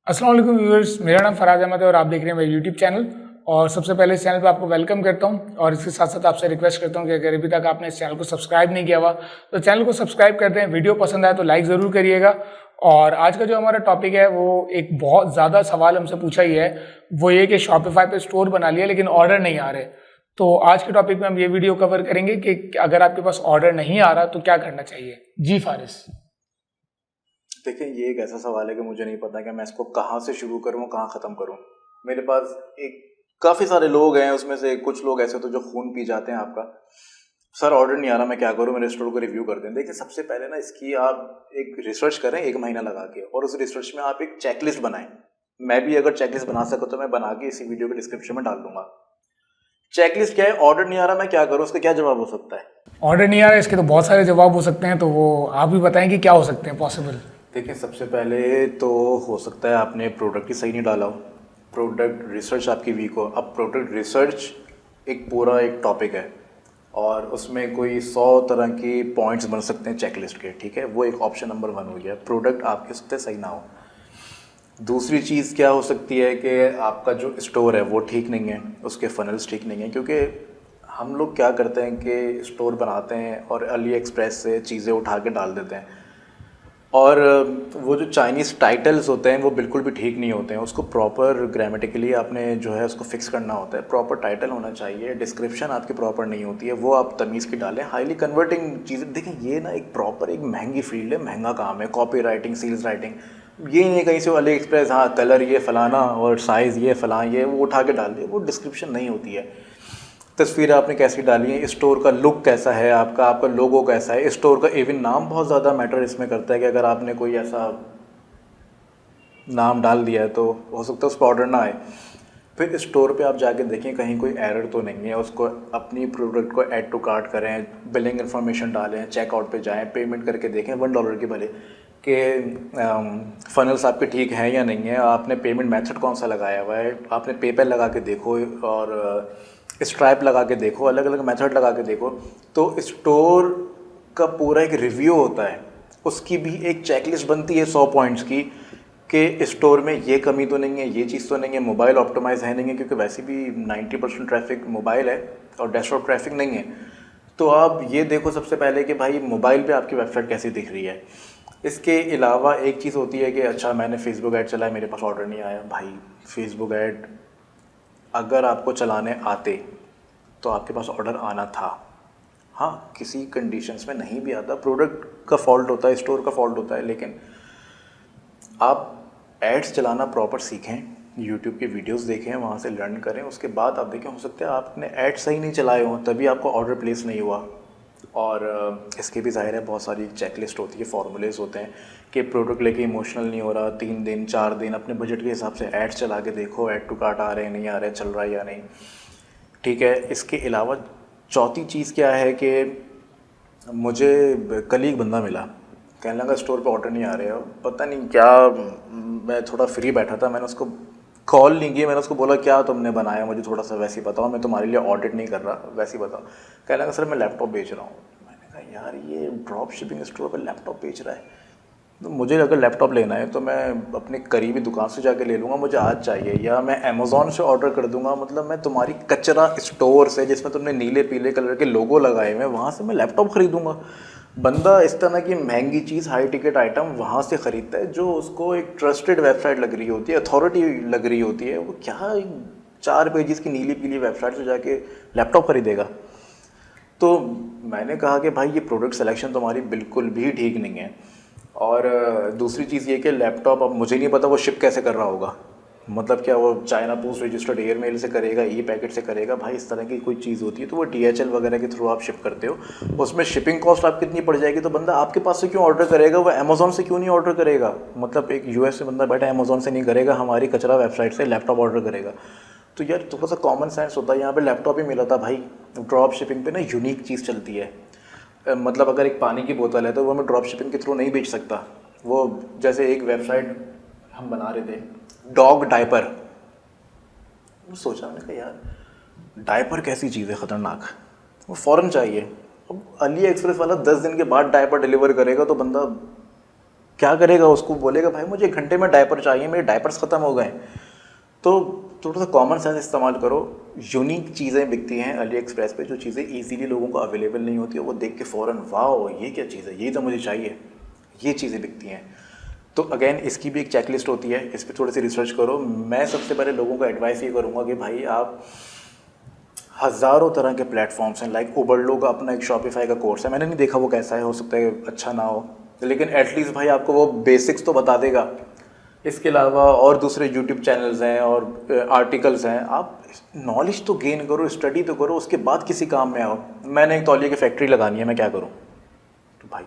अस्सलाम वालेकुम व्यूअर्स, मेरा नाम फराज अहमद है और आप देख रहे हैं मेरा यूट्यूब चैनल। और सबसे पहले इस चैनल पे आपको वेलकम करता हूं और इसके साथ साथ आपसे रिक्वेस्ट करता हूं कि अगर अभी तक आपने इस चैनल को सब्सक्राइब नहीं किया हुआ तो चैनल को सब्सक्राइब कर दें। वीडियो पसंद आए तो लाइक ज़रूर करिएगा। और आज का जो हमारा टॉपिक है वो एक बहुत ज़्यादा सवाल हमसे पूछा ही है, वो ये कि शॉपिफाई पे स्टोर बना लिया लेकिन ऑर्डर नहीं आ रहे। तो आज के टॉपिक में हम ये वीडियो कवर करेंगे कि अगर आपके पास ऑर्डर नहीं आ रहा तो क्या करना चाहिए। जी फारिस। देखिए, ये एक ऐसा सवाल है कि मुझे नहीं पता कि मैं इसको कहाँ से शुरू करूँ कहाँ ख़त्म करूँ। मेरे पास एक काफ़ी सारे लोग हैं, उसमें से कुछ लोग ऐसे तो जो खून पी जाते हैं आपका। सर ऑर्डर नहीं आ रहा, मैं क्या करूँ, मेरे स्टोर को रिव्यू कर दें। देखिए, सबसे पहले ना इसकी आप एक रिसर्च करें 1 महीना लगा के, और उस रिसर्च में आप एक चेकलिस्ट बनाएं। मैं भी अगर चेकलिस्ट बना सकूँ तो मैं बना के इसी वीडियो के डिस्क्रिप्शन में डाल दूंगा। चेकलिस्ट क्या है, ऑर्डर नहीं आ रहा मैं क्या करूँ, उसका क्या जवाब हो सकता है? ऑर्डर नहीं आ रहा, इसके तो बहुत सारे जवाब हो सकते हैं, तो वो आप भी बताएं कि क्या हो सकते हैं पॉसिबल। देखिए, सबसे पहले तो हो सकता है आपने प्रोडक्ट ही सही नहीं डाला हो, प्रोडक्ट रिसर्च आपकी वीक हो। अब प्रोडक्ट रिसर्च एक पूरा एक टॉपिक है और उसमें कोई 100 तरह के पॉइंट्स बन सकते हैं चेकलिस्ट के, ठीक है। वो एक ऑप्शन नंबर 1 हो गया, प्रोडक्ट आपके सकते सही ना हो। दूसरी चीज़ क्या हो सकती है कि आपका जो स्टोर है वो ठीक नहीं है, उसके फनल्स ठीक नहीं है। क्योंकि हम लोग क्या करते हैं कि स्टोर बनाते हैं और अली एक्सप्रेस से चीज़ें उठा के डाल देते हैं, और वो जो चाइनीज़ टाइटल्स होते हैं वो बिल्कुल भी ठीक नहीं होते हैं। उसको प्रॉपर ग्रामेटिकली आपने जो है उसको फिक्स करना होता है। प्रॉपर टाइटल होना चाहिए, डिस्क्रिप्शन आपकी प्रॉपर नहीं होती है, वो आप तमीज़ की डालें। हाईली कन्वर्टिंग चीज़ें, देखें ये ना एक प्रॉपर एक महंगी फील्ड है, महंगा काम है, कॉपी राइटिंग, सेल्स राइटिंग। ये नहीं कहीं से अली एक्सप्रेस हाँ कलर ये फ़लाना और साइज़ ये फ़लाँ ये वो उठा के डाल दिए, वो डिस्क्रिप्शन नहीं होती है। तस्वीर आपने कैसी डाली है, स्टोर का लुक कैसा है, आपका लोगो कैसा है, स्टोर का इवन नाम बहुत ज़्यादा मैटर इसमें करता है कि अगर आपने कोई ऐसा नाम डाल दिया है तो हो सकता है उस पर ऑर्डर ना आए। फिर स्टोर पे आप जाके देखें कहीं कोई एरर तो नहीं है, उसको अपनी प्रोडक्ट को ऐड टू कार्ट करें, बिलिंग इन्फॉर्मेशन डालें, चेकआउट पे जाएं, पेमेंट करके देखें $1 की भले कि फ़नल्स आपके ठीक हैं या नहीं है, आपने पेमेंट मेथड कौन सा लगाया हुआ है, आपने पेपैल लगा के देखो और स्ट्राइप लगा के देखो, अलग अलग मेथड लगा के देखो। तो स्टोर का पूरा एक रिव्यू होता है, उसकी भी एक चेकलिस्ट बनती है 100 पॉइंट्स की कि स्टोर में ये कमी तो नहीं है, ये चीज़ तो नहीं है, मोबाइल ऑप्टिमाइज़ है नहीं है, क्योंकि वैसे भी 90% ट्रैफिक मोबाइल है और डेस्कटॉप ट्रैफिक नहीं है। तो आप ये देखो सबसे पहले कि भाई मोबाइल पे आपकी वेबसाइट कैसी दिख रही है। इसके अलावा एक चीज़ होती है कि अच्छा मैंने फेसबुक ऐड चलाया, मेरे पास ऑर्डर नहीं आया। भाई फेसबुक ऐड अगर आपको चलाने आते तो आपके पास ऑर्डर आना था। हाँ, किसी कंडीशंस में नहीं भी आता, प्रोडक्ट का फॉल्ट होता है, स्टोर का फॉल्ट होता है, लेकिन आप एड्स चलाना प्रॉपर सीखें, यूट्यूब के वीडियोस देखें, वहाँ से लर्न करें, उसके बाद आप देखें। हो सकता है आपने एड्स सही नहीं चलाए हों तभी आपको ऑर्डर प्लेस नहीं हुआ। और इसके भी ज़ाहिर है बहुत सारी चेकलिस्ट होती है, फार्मूलेज होते हैं कि प्रोडक्ट लेके इमोशनल नहीं हो रहा, 3 दिन 4 दिन अपने बजट के हिसाब से एड्स चला के देखो, ऐड टू कार्ट आ रहे हैं नहीं आ रहे, चल रहा है या नहीं, ठीक है। इसके अलावा चौथी चीज़ क्या है कि मुझे कल ही एक बंदा मिला, कहने लगा स्टोर पे ऑर्डर नहीं आ रहे हो, पता नहीं क्या। मैं थोड़ा फ्री बैठा था, मैंने उसको कॉल नहीं की, मैंने उसको बोला क्या तुमने बनाया, मुझे थोड़ा सा वैसे ही बताओ, मैं तुम्हारे लिए ऑडिट नहीं कर रहा, वैसे ही बताओ। कहने लगा सर मैं लैपटॉप बेच रहा हूँ। मैंने कहा यार ये ड्रॉप शिपिंग स्टोर पर लैपटॉप बेच रहा है, तो मुझे अगर लैपटॉप लेना है तो मैं अपने करीबी दुकान से जाके ले लूँगा, मुझे आज चाहिए, या मैं अमेज़ॉन से ऑर्डर कर दूंगा। मतलब मैं तुम्हारी कचरा स्टोर से जिसमें तुमने नीले पीले कलर के लोगो लगाए हुए हैं वहाँ से मैं लैपटॉप ख़रीदूँगा। बंदा इस तरह की महंगी चीज़, हाई टिकट आइटम वहाँ से ख़रीदता है जो उसको एक ट्रस्टेड वेबसाइट लग रही होती है, अथॉरिटी लग रही होती है। वो क्या 4 पेजेस की नीली पीली वेबसाइट से जाके लैपटॉप ख़रीदेगा? तो मैंने कहा कि भाई ये प्रोडक्ट सिलेक्शन तुम्हारी बिल्कुल भी ठीक नहीं है। और दूसरी चीज़ ये कि लैपटॉप, अब मुझे नहीं पता वो शिप कैसे कर रहा होगा, मतलब क्या वो चाइना पोस्ट रजिस्टर्ड एयरमेल से करेगा, ई पैकेट से करेगा। भाई इस तरह की कोई चीज़ होती है तो वो DHL वगैरह के थ्रू आप शिप करते हो, उसमें शिपिंग कॉस्ट आप कितनी पड़ जाएगी, तो बंदा आपके पास से क्यों ऑर्डर करेगा, वो अमेज़ॉन से क्यों नहीं ऑर्डर करेगा। मतलब एक US से बंदा बैठा अमेज़ॉन से नहीं करेगा, हमारी कचरा वेबसाइट से लैपटॉप ऑर्डर करेगा। तो यार थोड़ा सा कॉमन सेंस होता है। यहाँ पर लैपटॉप ही मिला था भाई। ड्रॉप शिपिंग पर ना यूनिक चीज़ चलती है, मतलब अगर एक पानी की बोतल है तो वो मैं ड्रॉप शिपिंग के थ्रू नहीं बेच सकता। वो जैसे एक वेबसाइट हम बना रहे थे, डॉग डायपर, सोचा मैंने कहा यार डायपर कैसी चीज़ है ख़तरनाक, वो फ़ौरन चाहिए। अब अली एक्सप्रेस वाला 10 दिन के बाद डायपर डिलीवर करेगा तो बंदा क्या करेगा, उसको बोलेगा भाई मुझे 1 घंटे में डायपर चाहिए, मेरे डायपर्स ख़त्म हो गए। तो थोड़ा सा कॉमन सेंस इस्तेमाल करो। यूनिक चीज़ें बिकती हैं अली एक्सप्रेस पे, जो चीज़ें इजीली लोगों को अवेलेबल नहीं होती है, वो देख के फ़ौरन वाह ये क्या चीज़ है, ये तो मुझे चाहिए, ये चीज़ें बिकती हैं। तो अगेन इसकी भी एक चेकलिस्ट होती है, इस पर थोड़ी सी रिसर्च करो। मैं सबसे पहले लोगों को एडवाइस ये करूँगा कि भाई आप हज़ारों तरह के प्लेटफॉर्म्स हैं, लाइक उबरलो का अपना एक शॉपिफाई का कोर्स है, मैंने नहीं देखा वो कैसा है, हो सकता है अच्छा ना हो, लेकिन एटलीस्ट भाई आपको वो बेसिक्स तो बता देगा। इसके अलावा और दूसरे यूट्यूब चैनल्स हैं और आर्टिकल्स हैं, आप नॉलेज तो गेन करो, स्टडी तो करो, उसके बाद किसी काम में आओ। मैंने एक तौलिए की फैक्ट्री लगानी है, मैं क्या करूँ? तो भाई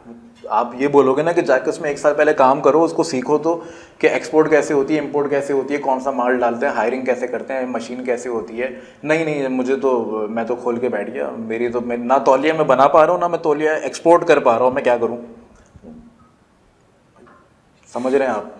आप ये बोलोगे ना कि जाकर उसमें 1 साल पहले काम करो, उसको सीखो तो कि एक्सपोर्ट कैसे होती है, इंपोर्ट कैसे होती है, कौन सा माल डालते हैं, हायरिंग कैसे करते हैं, मशीन कैसे होती है। नहीं मुझे तो, मैं तो खोल के बैठ गया, मेरी तो, मैं ना तौलिया मैं बना पा रहा हूँ, ना मैं तौलिया एक्सपोर्ट कर पा रहा हूँ, मैं क्या करूँ? समझ रहे हैं आप?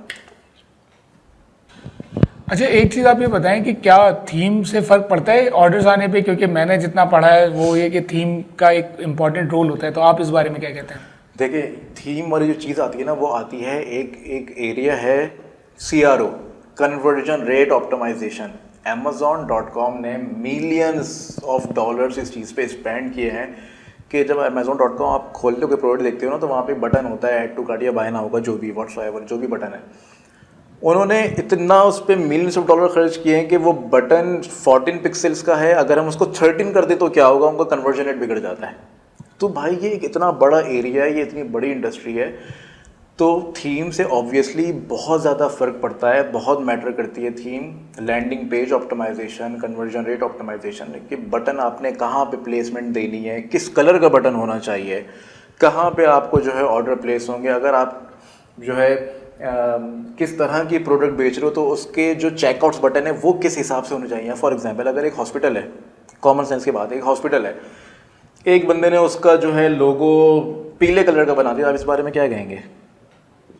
अच्छा, एक चीज़ आप ये बताएं कि क्या थीम से फ़र्क पड़ता है ऑर्डर्स आने पे? क्योंकि मैंने जितना पढ़ा है वो ये कि थीम का एक इम्पॉर्टेंट रोल होता है, तो आप इस बारे में क्या कहते हैं? देखिए, थीम वाली जो चीज़ आती है ना, वो आती है एक एरिया है CRO, conversion rate optimisation. Amazon.com ने मिलियंस ऑफ डॉलर्स इस चीज़ पे स्पेंड किए हैं कि जब Amazon.com आप खोलते हो, कोई प्रोडक्ट देखते हो ना, तो वहाँ पे बटन होता है ऐड टू कार्ट या बाय नाउ होगा, जो भी व्हाट्सएवर जो भी बटन है, उन्होंने इतना उस पर मिलियंस ऑफ डॉलर खर्च किए हैं कि वो बटन 14 पिक्सल्स का है, अगर हम उसको 13 कर दें तो क्या होगा, उनका कन्वर्जन रेट बिगड़ जाता है। तो भाई ये एक इतना बड़ा एरिया है, ये इतनी बड़ी इंडस्ट्री है, तो थीम से ऑब्वियसली बहुत ज़्यादा फ़र्क पड़ता है, बहुत मैटर करती है theme. Landing page optimisation, conversion rate optimisation, कि बटन आपने कहाँ पे प्लेसमेंट देनी है, किस कलर का बटन होना चाहिए, कहाँ पे आपको जो है ऑर्डर प्लेस होंगे, अगर आप जो है किस तरह की प्रोडक्ट बेच रहे हो तो उसके जो चेकआउट्स बटन है वो किस हिसाब से होने चाहिए। फॉर एग्जांपल, अगर एक हॉस्पिटल है, कॉमन सेंस की बात है, एक हॉस्पिटल है, एक बंदे ने उसका जो है लोगो पीले कलर का बना दिया, आप इस बारे में क्या कहेंगे?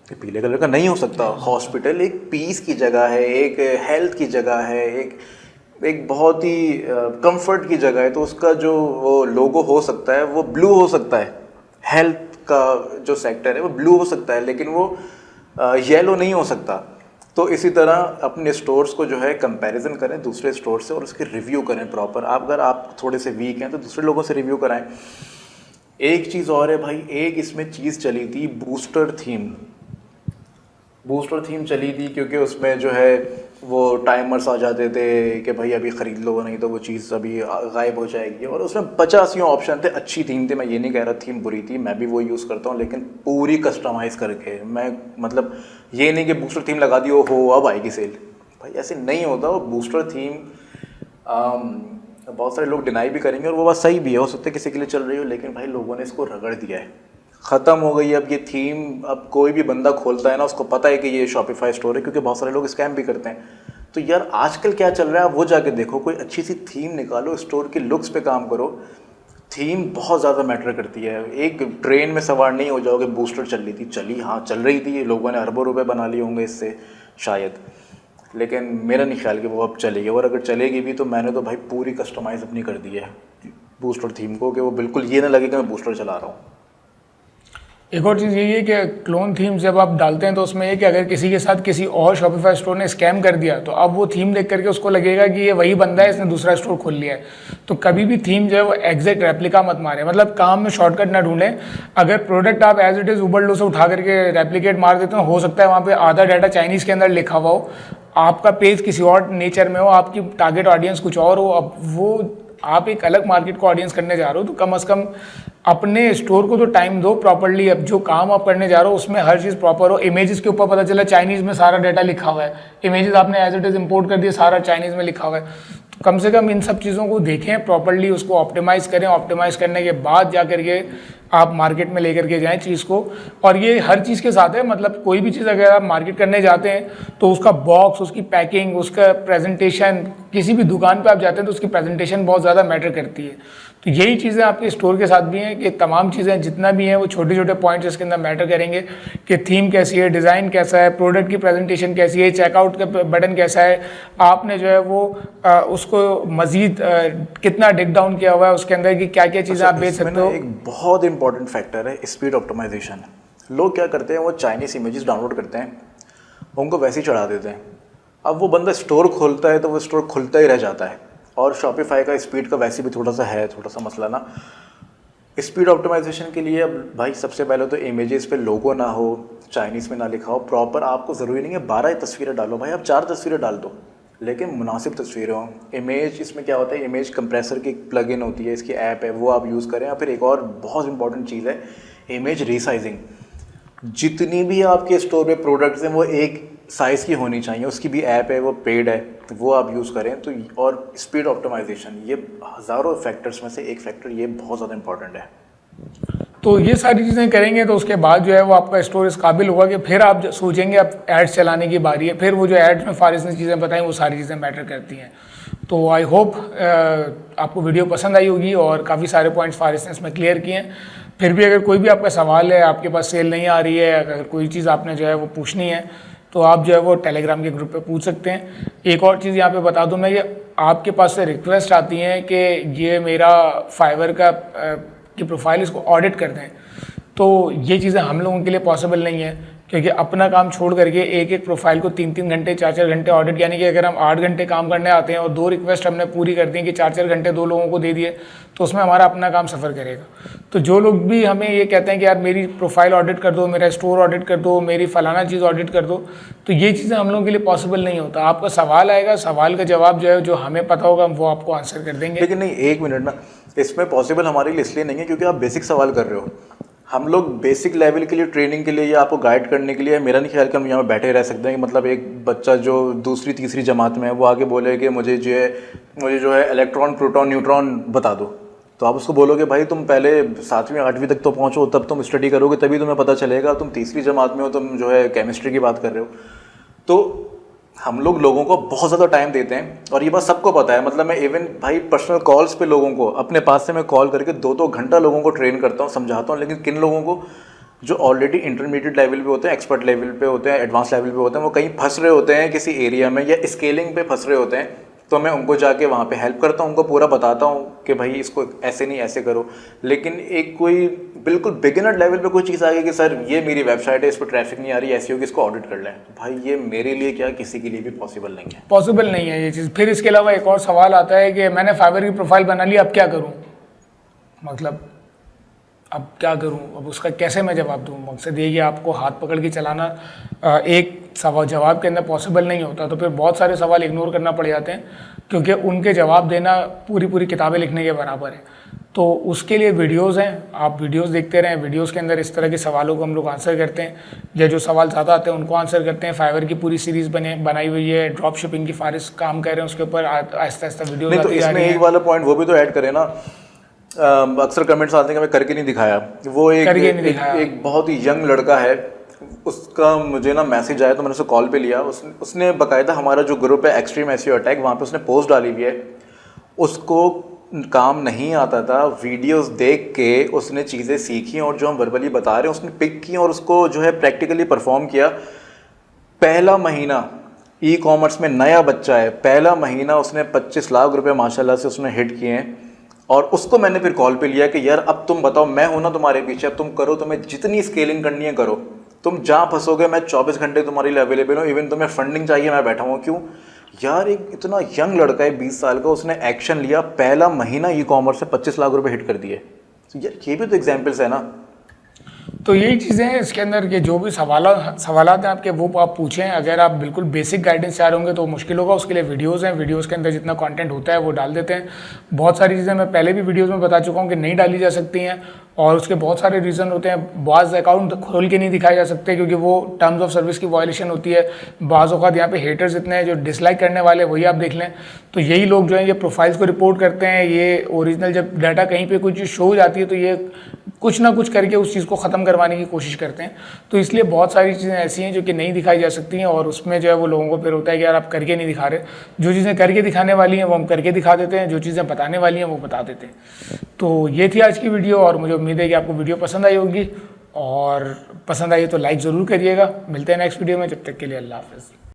कि पीले कलर का नहीं हो सकता। हॉस्पिटल एक पीस की जगह है, एक हेल्थ की जगह है, एक बहुत ही कंफर्ट की जगह है, तो उसका जो वो लोगो हो सकता है वो ब्लू हो सकता है। हेल्थ का जो सेक्टर है वो ब्लू हो सकता है, लेकिन वो येलो नहीं हो सकता। तो इसी तरह अपने स्टोर्स को जो है कंपैरिजन करें दूसरे स्टोर से और उसके रिव्यू करें प्रॉपर। आप अगर आप थोड़े से वीक हैं तो दूसरे लोगों से रिव्यू कराएं। एक चीज़ और है भाई, एक इसमें चीज़ चली थी बूस्टर थीम। बूस्टर थीम चली थी क्योंकि उसमें जो है वो टाइमर्स आ जाते थे कि भाई अभी ख़रीद लो, नहीं तो वो चीज़ अभी गायब हो जाएगी, और उसमें 50 ऑप्शन थे। अच्छी थीम थी, मैं ये नहीं कह रहा थीम बुरी थी, मैं भी वो यूज़ करता हूँ, लेकिन पूरी कस्टमाइज़ करके। मैं मतलब ये नहीं कि बूस्टर थीम लगा दी हो अब आएगी सेल, भाई ऐसे नहीं होता। वो बूस्टर थीम बहुत सारे लोग डिनाई भी करेंगे और वो बात सही भी है, हो सकता है किसी के लिए चल रही हो, लेकिन भाई लोगों ने इसको रगड़ दिया है, ख़त्म हो गई अब ये थीम। अब कोई भी बंदा खोलता है ना, उसको पता है कि ये शॉपिफाई स्टोर है, क्योंकि बहुत सारे लोग स्कैम भी करते हैं। तो यार आजकल क्या चल रहा है, वो जाके देखो, कोई अच्छी सी थीम निकालो, स्टोर के लुक्स पे काम करो। थीम बहुत ज़्यादा मैटर करती है। एक ट्रेन में सवार नहीं हो जाओगे, बूस्टर चल रही थी, चली, हाँ चल रही थी, लोगों ने अरबों रुपए बना लिए होंगे इससे शायद, लेकिन मेरा नहीं ख्याल कि वो अब चलेगी, और अगर चलेगी भी तो मैंने तो भाई पूरी कस्टमाइज़ अपनी कर दी है बूस्टर थीम को, कि वो बिल्कुल ये ना लगे कि मैं बूस्टर चला रहा हूँ। एक और चीज़ यही है कि क्लोन थीम जब आप डालते हैं तो उसमें ये कि अगर किसी के साथ किसी और शॉपिफाई स्टोर ने स्कैम कर दिया तो अब वो थीम देख करके उसको लगेगा कि ये वही बंदा है, इसने दूसरा स्टोर खोल लिया है। तो कभी भी थीम जो है वो एग्जैक्ट रेप्लिका मत मारे, मतलब काम में शॉर्टकट ना ढूंढें। अगर प्रोडक्ट आप एज इट इज़ उबरलो से उठा करके रेप्लिकेट मार देते हो सकता है वहाँ पर आधा डाटा चाइनीज़ के अंदर लिखा हुआ हो, आपका पेज किसी और नेचर में हो, आपकी टारगेट ऑडियंस कुछ और हो, अब वो आप एक अलग मार्केट को ऑडियंस करने जा रहे हो, तो कम से कम अपने स्टोर को तो टाइम दो प्रॉपर्ली। अब जो काम आप करने जा रहे हो उसमें हर चीज़ प्रॉपर हो। इमेजेस के ऊपर पता चला चाइनीज़ में सारा डाटा लिखा हुआ है, इमेजेस आपने एज इट इज़ इंपोर्ट कर दिया, सारा चाइनीज़ में लिखा हुआ है। तो कम से कम इन सब चीज़ों को देखें प्रॉपर्ली, उसको ऑप्टिमाइज़ करें, ऑप्टिमाइज़ करने के बाद जा करके आप मार्केट में लेकर के जाएं चीज़ को। और ये हर चीज़ के साथ है, मतलब कोई भी चीज़ अगर आप मार्केट करने जाते हैं तो उसका बॉक्स, उसकी पैकिंग, उसका प्रेजेंटेशन, किसी भी दुकान पे आप जाते हैं तो उसकी प्रेजेंटेशन बहुत ज़्यादा मैटर करती है। तो यही चीज़ें आपके स्टोर के साथ भी हैं कि तमाम चीज़ें जितना भी हैं वो छोटे छोटे पॉइंट्स इसके अंदर मैटर करेंगे कि थीम कैसी है, डिज़ाइन कैसा है, प्रोडक्ट की प्रेजेंटेशन कैसी है, चेकआउट का बटन कैसा है, आपने जो है वो उसको मज़ीद कितना डिग डाउन किया हुआ है उसके अंदर की क्या क्या चीज़ें आप बेच सकते हो। एक बहुत इंपॉर्टेंट फैक्टर है स्पीड ऑप्टिमाइजेशन। लोग क्या करते हैं, वो चाइनीज़ इमेजेस डाउनलोड करते हैं, उनको वैसे ही चढ़ा देते हैं। अब वो बंदा स्टोर खोलता है तो वो स्टोर खुलता ही रह जाता है। और शॉपिफाई का स्पीड का वैसे भी थोड़ा सा मसला ना। स्पीड ऑप्टिमाइजेशन के लिए अब भाई सबसे पहले तो इमेजेस पे लोगो ना हो, चाइनीज़ में ना लिखा हो, प्रॉपर आपको ज़रूरी नहीं है 12 तस्वीरें डालो भाई, आप 4 तस्वीरें डाल दो, लेकिन मुनासिब तस्वीरें हों। इमेज, इसमें क्या होता है, इमेज कंप्रेसर की प्लगइन होती है, इसकी ऐप है, वो आप यूज़ करें। या फिर एक और बहुत इंपॉर्टेंट चीज़ है इमेज रीसाइजिंग। जितनी भी आपके स्टोर में प्रोडक्ट्स हैं वो एक साइज़ की होनी चाहिए, उसकी भी ऐप है, वो पेड है, तो वो आप यूज़ करें। तो और स्पीड ऑप्टिमाइजेशन, ये हज़ारों फैक्टर्स में से एक फैक्टर ये बहुत ज़्यादा इंपॉर्टेंट है। तो ये सारी चीज़ें करेंगे तो उसके बाद जो है वो आपका स्टोर इस काबिल होगा कि फिर आप सोचेंगे अब एड्स चलाने की बारी है। फिर वो जो एड्स में फारिस ने चीज़ें बताई वो सारी चीज़ें मैटर करती हैं। तो आई होप आपको वीडियो पसंद आई होगी और काफ़ी सारे पॉइंट्स फारिस ने इसमें क्लियर किए हैं। फिर भी अगर कोई भी आपका सवाल है, आपके पास सेल नहीं आ रही है, अगर कोई चीज़ आपने जो है वो पूछनी है तो आप जो है वो टेलीग्राम के ग्रुप पे पूछ सकते हैं। एक और चीज़ यहाँ पे बता दूँ मैं, ये आपके पास से रिक्वेस्ट आती है कि ये मेरा फाइवर का की प्रोफाइल इसको ऑडिट कर दें, तो ये चीज़ें हम लोगों के लिए पॉसिबल नहीं है, क्योंकि अपना काम छोड़ करके एक एक प्रोफाइल को 3-3 घंटे 4-4 घंटे ऑडिट, यानी कि अगर हम 8 घंटे काम करने आते हैं और 2 रिक्वेस्ट हमने पूरी कर दी कि 4-4 घंटे 2 लोगों को दे दिए, तो उसमें हमारा अपना काम सफ़र करेगा। तो जो लोग भी हमें ये कहते हैं कि यार मेरी प्रोफाइल ऑडिट कर दो, मेरा स्टोर ऑडिट कर दो, मेरी फलाना चीज़ ऑडिट कर दो, तो ये चीज़ें हम लोगों के लिए पॉसिबल नहीं होता। आपका सवाल आएगा, सवाल का जवाब जो है जो हमें पता होगा वो आपको आंसर कर देंगे। लेकिन नहीं, एक मिनट ना, इसमें पॉसिबल हमारे लिए इसलिए नहीं है क्योंकि आप बेसिक सवाल कर रहे हो। हम लोग बेसिक लेवल के लिए ट्रेनिंग के लिए या आपको गाइड करने के लिए, मेरा नहीं ख्याल कि हम यहाँ बैठे रह सकते हैं कि मतलब एक बच्चा जो दूसरी तीसरी जमात में है वो आगे बोले कि मुझे जो है इलेक्ट्रॉन प्रोटॉन न्यूट्रॉन बता दो, तो आप उसको बोलोगे भाई तुम पहले 7वीं 8वीं तक तो पहुँचो, तब तुम स्टडी करोगे तभी तुम्हें पता चलेगा। तुम तीसरी जमात में हो, तुम जो है केमिस्ट्री की बात कर रहे हो। तो हम लोगों को बहुत ज़्यादा टाइम देते हैं और ये बात सबको पता है। मतलब मैं इवन भाई पर्सनल कॉल्स पे लोगों को अपने पास से मैं कॉल करके 2-2 घंटा लोगों को ट्रेन करता हूँ, समझाता हूँ। लेकिन किन लोगों को, जो ऑलरेडी इंटरमीडिएट लेवल पे होते हैं, एक्सपर्ट लेवल पे होते हैं, एडवांस लेवल पे होते हैं, वो कहीं फंस रहे होते हैं किसी एरिया में या स्केलिंग पे फंस रहे होते हैं, तो मैं उनको जाके वहाँ पे हेल्प करता हूँ, उनको पूरा बताता हूँ कि भाई इसको ऐसे नहीं ऐसे करो। लेकिन एक कोई बिल्कुल बिगिनर लेवल पे कोई चीज़ आ गई कि सर ये मेरी वेबसाइट है, इस पर ट्रैफिक नहीं आ रही, ऐसी होगी, इसको ऑडिट कर लें, भाई ये मेरे लिए क्या किसी के लिए भी पॉसिबल नहीं है। पॉसिबल नहीं है ये चीज़। फिर इसके अलावा एक और सवाल आता है कि मैंने फाइवर की प्रोफाइल बना ली, अब क्या करूँ, मतलब अब क्या करूं, अब उसका कैसे मैं जवाब दूं। मकसद ये कि आपको हाथ पकड़ के चलाना एक सवाल जवाब के अंदर पॉसिबल नहीं होता, तो फिर बहुत सारे सवाल इग्नोर करना पड़ जाते हैं, क्योंकि उनके जवाब देना पूरी किताबें लिखने के बराबर है। तो उसके लिए वीडियोस हैं, आप वीडियोस देखते रहें। वीडियोस के अंदर इस तरह के सवालों को हम लोग आंसर करते हैं, या जो सवाल ज़्यादा आते हैं उनको आंसर करते हैं। फाइवर की पूरी सीरीज़ बनाई हुई है, ड्रॉप शिपिंग की फारिस काम कर रहे हैं उसके ऊपर, आहिस्ता आहिस्ता वीडियो। तो इसमें एक वाला पॉइंट वो भी तो ऐड करें ना, अक्सर कमेंट्स आते हैं कि मैं करके नहीं दिखाया। वो एक बहुत ही यंग लड़का है, उसका मुझे ना मैसेज आया तो मैंने उसे कॉल पे लिया। उसने बाकायदा हमारा जो ग्रुप है एक्सट्रीम एसईओ अटैक, वहाँ पे उसने पोस्ट डाली हुई है। उसको काम नहीं आता था, वीडियोस देख के उसने चीज़ें सीखी और जो हम वर्बली बता रहे हैं उसने पिक की और उसको जो है प्रैक्टिकली परफॉर्म किया। पहला महीना ई कॉमर्स में नया बच्चा है, पहला महीना उसने 25 लाख रुपए माशाल्लाह से उसने हिट किए हैं। और उसको मैंने फिर कॉल पे लिया कि यार अब तुम बताओ, मैं हूं ना तुम्हारे पीछे, अब तुम करो, तुम्हें जितनी स्केलिंग करनी है करो, तुम जहाँ फंसोगे मैं 24 घंटे तुम्हारे लिए अवेलेबल हूँ। इवन तुम्हें फंडिंग चाहिए मैं बैठा हूँ। क्यों यार, एक इतना यंग लड़का है 20 साल का, उसने एक्शन लिया, पहला महीना ई कॉमर्स से 25 लाख रुपए हिट कर दिए। तो यार ये भी तो एग्जाम्पल्स है ना। तो यही चीज़ें हैं इसके अंदर के जो भी सवालात हैं आपके, वो आप पूछें। अगर आप बिल्कुल बेसिक गाइडेंस चाह रहे होंगे तो मुश्किल होगा, उसके लिए वीडियोस हैं, वीडियोस के अंदर जितना कंटेंट होता है वो डाल देते हैं। बहुत सारी चीज़ें मैं पहले भी वीडियोस में बता चुका हूँ कि नहीं डाली जा सकती हैं, और उसके बहुत सारे रीज़न होते हैं। बाज़ अकाउंट खोल के नहीं दिखाए जा सकते क्योंकि वो टर्म्स ऑफ सर्विस की वायलेशन होती है। बाज़ औक़ात यहाँ पे हेटर्स इतने हैं जो डिसलाइक करने वाले, वही आप देख लें। तो यही लोग जो हैं ये प्रोफाइल्स को रिपोर्ट करते हैं। ये ओरिजिनल जब डाटा कहीं पे कोई चीज़ शो हो जाती है तो ये कुछ ना कुछ करके उस चीज़ को ख़त्म करवाने की कोशिश करते हैं। तो इसलिए बहुत सारी चीज़ें ऐसी हैं जो कि नहीं दिखाई जा सकती हैं, और उसमें जो है वो लोगों को फिर होता है कि यार आप करके नहीं दिखा रहे। जो चीज़ें करके दिखाने वाली हैं वो हम करके दिखा देते हैं, जो चीज़ें बताने वाली हैं वो बता देते हैं। तो ये थी आज की वीडियो, और मुझे उम्मीद है कि आपको वीडियो पसंद आई होगी, और पसंद आई तो लाइक ज़रूर करिएगा। मिलते हैं नेक्स्ट वीडियो में, जब तक के लिए अल्लाह हाफ़िज़।